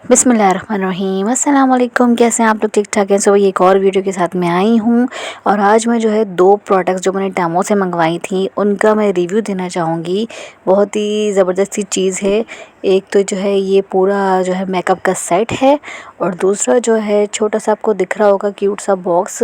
बिस्मिल्लाहिर्रहमानिर्रहीम अस्सलाम वालेकुम। कैसे हैं आप लोग? ठीक ठाक हैं? सो ये एक और वीडियो के साथ मैं आई हूँ और आज मैं जो है 2 प्रोडक्ट्स जो मैंने टेमो से मंगवाई थी उनका मैं रिव्यू देना चाहूँगी। बहुत ही ज़बरदस्त सी चीज़ है। एक तो जो है ये पूरा जो है मेकअप का सेट है और दूसरा जो है छोटा सा आपको दिख रहा होगा क्यूट सा बॉक्स,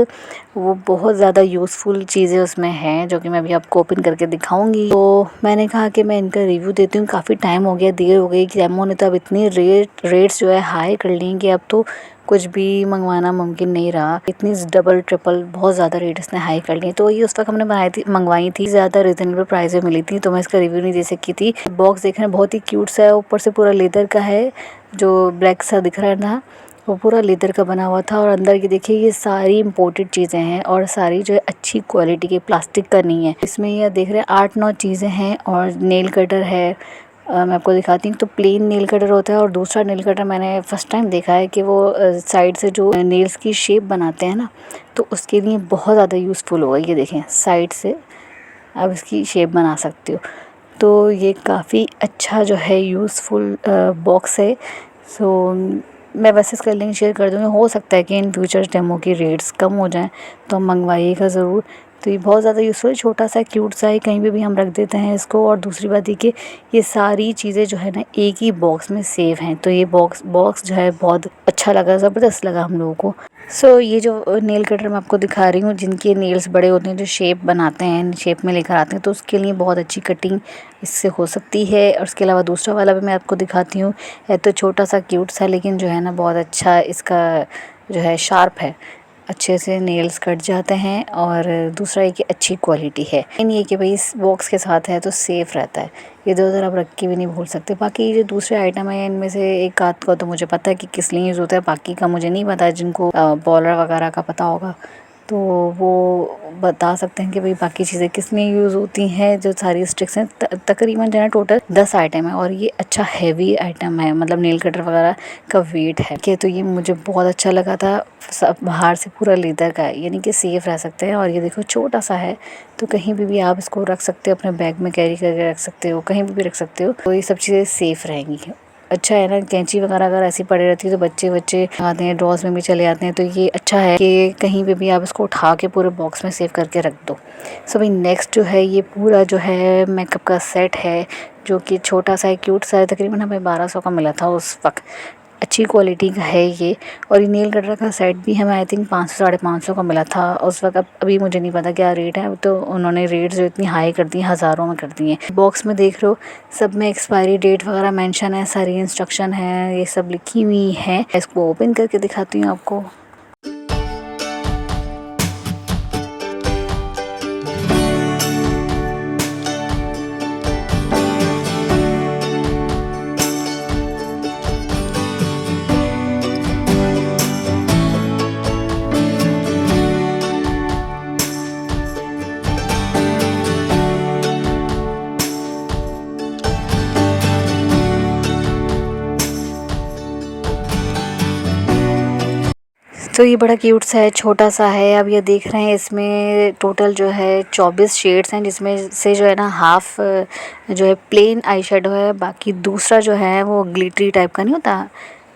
वो बहुत ज़्यादा यूज़फुल चीज़ें उसमें हैं जो कि मैं अभी आपको ओपन करके दिखाऊंगी। तो मैंने कहा कि मैं इनका रिव्यू देती हूँ। काफ़ी टाइम हो गया, देर हो गई कि टेमो ने तो अब इतनी रेट्स जो है हाई कर ली कि अब तो कुछ भी मंगवाना मुमकिन नहीं रहा। इतनी डबल ट्रिपल बहुत ज़्यादा रेट इसने हाई कर लिए। तो ये उस वक्त हमने मंगवाई थी, ज़्यादा रिजनेबल प्राइस में मिली थी, तो मैं इसका रिव्यू नहीं दे सकी थी। बॉक्स देखने में बहुत ही क्यूट सा है, ऊपर से पूरा लेदर का है, जो ब्लैक सा दिख रहा है ना वो पूरा लेदर का बना हुआ था। और अंदर की देखिए ये सारी इंपोर्टेड चीज़ें हैं और सारी जो है अच्छी क्वालिटी की, प्लास्टिक का नहीं है। इसमें ये देख रहे हैं 8-9 चीज़ें हैं और नेल कटर है। मैं आपको दिखाती हूँ। तो प्लेन नेल कटर होता है और दूसरा नेल कटर मैंने फ़र्स्ट टाइम देखा है कि वो साइड से जो नेल्स की शेप बनाते हैं ना, तो उसके लिए बहुत ज़्यादा यूज़फुल होगा। ये देखें साइड से आप इसकी शेप बना सकते हो। तो ये काफ़ी अच्छा जो है यूज़फुल बॉक्स है। सो मैं बस इसका लिंक शेयर कर दूँगी। हो सकता है कि इन फ्यूचर डेमो की रेट्स कम हो जाएं तो मंगवाइएगा ज़रूर। तो ये बहुत ज़्यादा यूज़फुल है, छोटा सा क्यूट सा है, कहीं पे भी हम रख देते हैं इसको। और दूसरी बात ये कि ये सारी चीज़ें जो है ना एक ही बॉक्स में सेव हैं। तो ये बॉक्स जो है बहुत अच्छा लगा, ज़बरदस्त लगा हम लोगों को। सो ये जो नेल कटर मैं आपको दिखा रही हूँ, जिनके नेल्स बड़े होते हैं, जो शेप बनाते हैं, शेप में लेकर आते हैं, तो उसके लिए बहुत अच्छी कटिंग इससे हो सकती है। और उसके अलावा दूसरा वाला भी मैं आपको दिखाती हूँ। है तो छोटा सा क्यूट सा, लेकिन जो है ना बहुत अच्छा इसका जो है शार्प है, अच्छे से नेल्स कट जाते हैं। और दूसरा ये कि अच्छी क्वालिटी है। इन ये कि भाई इस बॉक्स के साथ है तो सेफ़ रहता है, इधर उधर आप रख के भी नहीं भूल सकते। बाकी ये जो दूसरे आइटम है इनमें से एक आध का तो मुझे पता है कि किस लिए यूज़ होता है, बाकी का मुझे नहीं पता। जिनको बॉलर वगैरह का पता होगा तो वो बता सकते हैं कि भाई बाकी चीज़ें किस लिए यूज़ होती हैं। जो सारी स्टिक्स हैं तकरीबन जो है टोटल 10 आइटम है और ये अच्छा हैवी आइटम है, मतलब नेल कटर वगैरह का वेट है कि। तो ये मुझे बहुत अच्छा लगा था। सब बाहर से पूरा लेदर का है, यानी कि सेफ़ रह सकते हैं। और ये देखो छोटा सा है तो कहीं भी आप इसको रख सकते हो, अपने बैग में कैरी करके रख सकते हो, कहीं भी रख सकते हो। तो ये सब चीज़ें सेफ़ रहेंगी। अच्छा है ना, कैंची वगैरह अगर ऐसी पड़ी रहती है तो बच्चे आते हैं, ड्रॉज में भी चले आते हैं। तो ये अच्छा है कि कहीं पे भी आप इसको उठा के पूरे बॉक्स में सेव करके रख दो। सो भाई नेक्स्ट जो है ये पूरा जो है मेकअप का सेट है, जो कि छोटा सा है, क्यूट सा है। तकरीबन हमें 1200 का मिला था उस वक्त। अच्छी क्वालिटी का है ये। और ये नेल कटर का सेट भी हमें आई थिंक 500-550 का मिला था उस वक्त। अब अभी मुझे नहीं पता क्या रेट है, तो उन्होंने रेट जो इतनी हाई कर दी हैं, हज़ारों में कर दी हैं। बॉक्स में देख रहे हो सब में एक्सपायरी डेट वगैरह मेंशन है, सारी इंस्ट्रक्शन है, ये सब लिखी हुई है। इसको ओपन करके दिखाती हूँ आपको। तो ये बड़ा क्यूट सा है, छोटा सा है। अब ये देख रहे हैं इसमें टोटल जो है 24 शेड्स हैं, जिसमें से जो है ना हाफ जो है प्लेन आई शेडो है, बाकी दूसरा जो है वो ग्लिटरी टाइप का नहीं होता,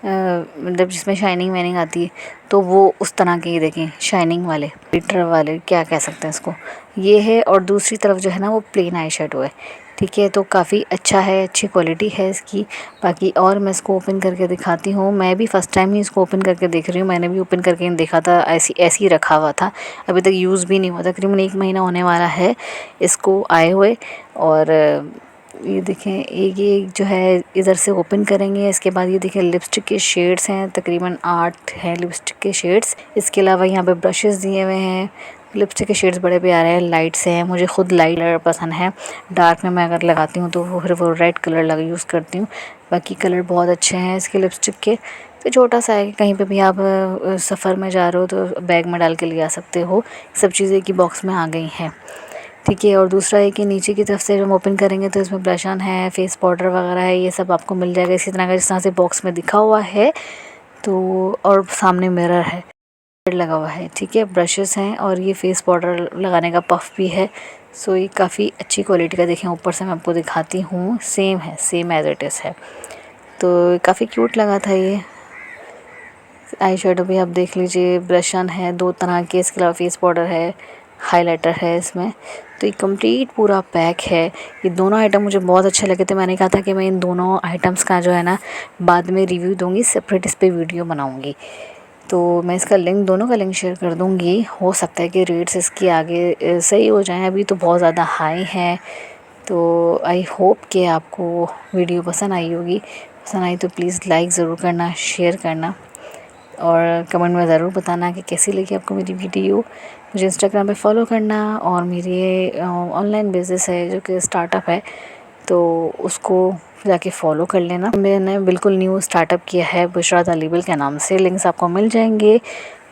मतलब जिसमें शाइनिंग वाइनिंग आती है, तो वो उस तरह के। ये देखें शाइनिंग वाले, ग्लिटर वाले, क्या कह सकते हैं इसको, ये है। और दूसरी तरफ जो है ना वो प्लेन आई शेडो है, ठीक है। तो काफ़ी अच्छा है, अच्छी क्वालिटी है इसकी। बाकी और मैं इसको ओपन करके दिखाती हूँ। मैं भी फ़र्स्ट टाइम ही इसको ओपन करके देख रही हूँ। मैंने भी ओपन करके नहीं देखा था, ऐसी ही रखा हुआ था, अभी तक यूज़ भी नहीं हुआ। तकरीबन 1 महीना होने वाला है इसको आए हुए। और ये देखें ये जो है इधर से ओपन करेंगे। इसके बाद ये देखें लिपस्टिक के शेड्स हैं, तकरीबन 8 हैं लिपस्टिक के शेड्स। इसके अलावा यहाँ पे ब्रशेस दिए हुए हैं। लिपस्टिक के शेड्स बड़े प्यारे हैं, लाइट से हैं। मुझे खुद लाइट कलर पसंद है, डार्क में मैं अगर लगाती हूँ तो फिर वो रेड कलर लगा यूज़ करती हूँ। बाकी कलर बहुत अच्छे हैं इसके लिपस्टिक के। तो छोटा सा है, कहीं पे भी आप सफ़र में जा रहे हो तो बैग में डाल के ले आ सकते हो। सब चीज़ें की बॉक्स में आ गई हैं, ठीक है। और दूसरा है कि नीचे की तरफ से जब ओपन करेंगे तो इसमें ब्लश ऑन है, फेस पाउडर वगैरह है, ये सब आपको मिल जाएगा इसी तरह का, जिस तरह से बॉक्स में दिखा हुआ है। तो और सामने मिरर है लगा हुआ है, ठीक है। ब्रशेस हैं और ये फेस पाउडर लगाने का पफ भी है। सो ये काफ़ी अच्छी क्वालिटी का। देखें ऊपर से मैं आपको दिखाती हूँ, सेम है, सेम एज इट इज़ है। तो काफ़ी क्यूट लगा था ये। आई शेडो भी आप देख लीजिए, ब्रश ऑन है 2 तरह के, इसके अलावा फेस पाउडर है, हाइलाइटर है इसमें। तो ये कंप्लीट पूरा पैक है। ये दोनों आइटम मुझे बहुत अच्छे लगे थे। मैंने कहा था कि मैं इन दोनों आइटम्स का जो है ना बाद में रिव्यू दूंगी, सेपरेट इस पे वीडियो बनाऊंगी। तो मैं इसका लिंक, दोनों का लिंक शेयर कर दूंगी। हो सकता है कि रेट्स इसके आगे सही हो जाएं, अभी तो बहुत ज़्यादा हाई हैं। तो आई होप कि आपको वीडियो पसंद आई होगी। पसंद आई तो प्लीज़ लाइक ज़रूर करना, शेयर करना और कमेंट में ज़रूर बताना कि कैसी लगी आपको मेरी वीडियो। मुझे इंस्टाग्राम पे फॉलो करना और मेरी ऑनलाइन बिज़नेस है जो कि स्टार्टअप है, तो उसको जाके फॉलो कर लेना। मैंने बिल्कुल न्यू स्टार्टअप किया है बुशरा लेबल के नाम से, लिंक्स आपको मिल जाएंगे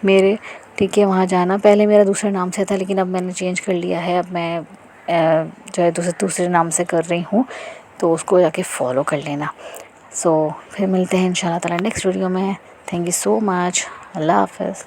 मेरे, ठीक है। वहाँ जाना, पहले मेरा दूसरे नाम से था लेकिन अब मैंने चेंज कर लिया है। अब मैं जो है दूसरे नाम से कर रही हूँ, तो उसको जाके फॉलो कर लेना। सो फिर मिलते हैं इंशाल्लाह ताला नेक्स्ट वीडियो में। Thank you so much. अल्लाह हाफ़िज़।